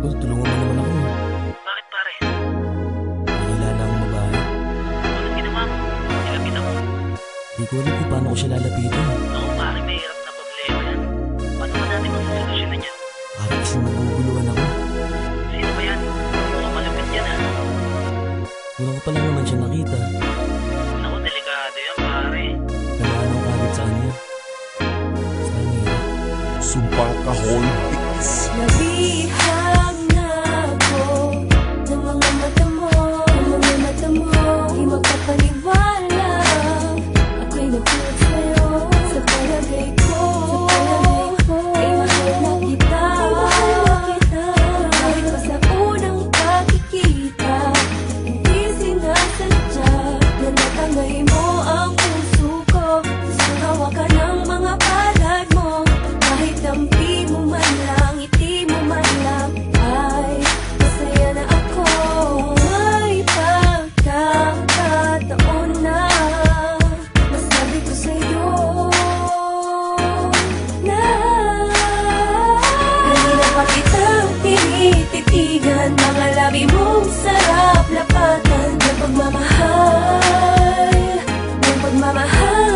Tol, tulungan mo naman ako. Bakit pare? Nakilala akong babae. Anong ginawa mo? Nilapitan mo? Di ko alam kung paano ko siya lalapitan. Ako pare, may hirap na problema yan. Paano ba natin magsosolusyonan yan? Parang kasi naguguluhan ako. Sino ba yan? Mukhang malapit yan ha. Wala ko pa lang naman siya nakita. Naku, delikado yan pare. Namaan ako kagad sa kanya. Sa hirap. Sumpang Kahon Hits. Nabihag na ako ng mga mata mo, di magpapaniwala. Ako'y nagulat sa'yo sa palagay ko, ay mahal na kita. Kahit pa sa unang pagkikita, hindi sinasadya na natangay mo ang puso ko. Gusto hawakan ng mga palad mo, kahit dampi mo man lang, ngiti mo man lang, ay masaya na ako. May pagkakataon na masabi ko sa'yo na kanina pa kitang tinititigan, mga labi mong sarap lapatan ng pagmamahal, ng pagmamahal.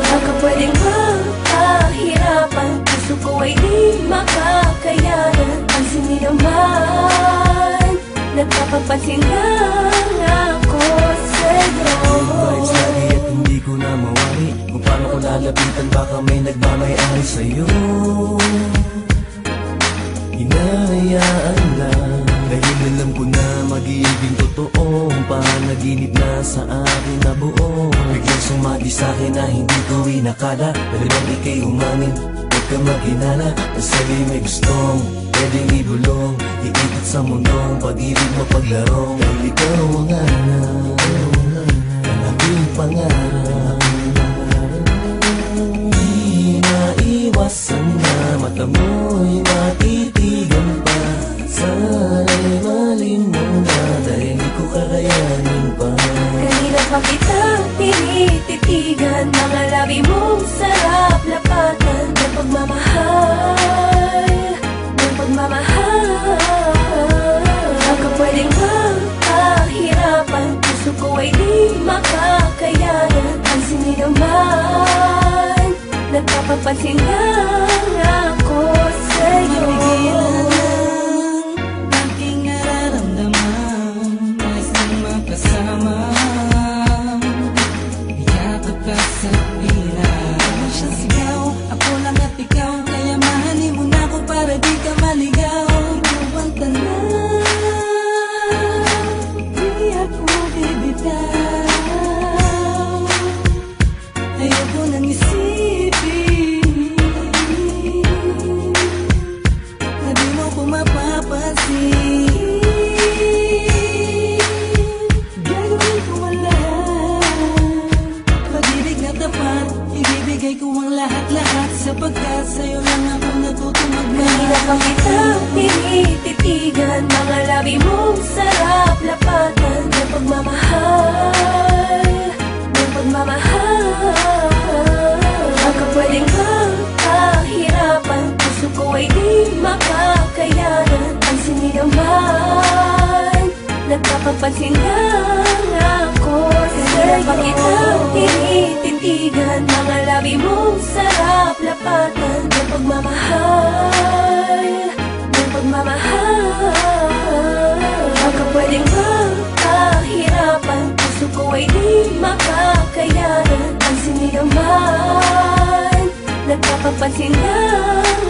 Baka pwedeng magpahirapan, puso ko ay di makakayanan. Pansin mo naman, nagpapapansin lang ako sa'yo. Vibes lagi at hindi ko na mawari. Kung paano ko lalapitan, baka may nagmamayari sa'yo. Hinahayaan lang, dahil alam ko na magiging totoo ang panaginip na sa akin na buo. Biglang sumagi sa'kin na hindi ko inakala. Dalawang ika'y umamin, huwag ka maghinala. Nasa'yo'y may gustong pwedeng ibulong, iikot sa mundong pag-ibig mapaglarong. Dahil ikaw ang hanap ang aking pangarap. Di maiwasan na mata mo'y matitigan pa. Sana'y malim mo na dahil di ko kakayanin pa. Kanina pa kitang tinititigan, mga labi mong sarap lapatan ng pagmamahal, ng pagmamahal. Baka pwedeng magpahirapan, puso ko ay di makakayanan. Pansin mo naman, nagpapapansin lang ako sa'yo. Aking nararamdaman, nais na makasama. Iyakap ka sa pilang siyang sigaw, ako lang at ikaw. Kaya mahalin mo na ako para di ka maligaw. Ikaw ang tanan, di ako bibitaw. Ayoko nang isipin na di mo ko mapapansin. Gagawin ko ang lahat, pag-ibig na tapat, ibibigay ko ang lahat-lahat, sapagkat sa'yo lang ako natutong Kanina pa kitang tinititigan, mga labi mong sarap lapatan ng pagmamahal, ng pagmamahal. Baka pwedeng magpahirapan, puso ko ay di makakayanan. Pansin mo naman, nagpapapansin lang ako sa'yo. Pa kitang tinititigan, mga labi mong sarap lapatan ng pagmamahal, ng pagmamahal. Baka pwedeng magpahirapan, puso ko ay di makakayanan. Pansin mo naman, nagpapapansin lang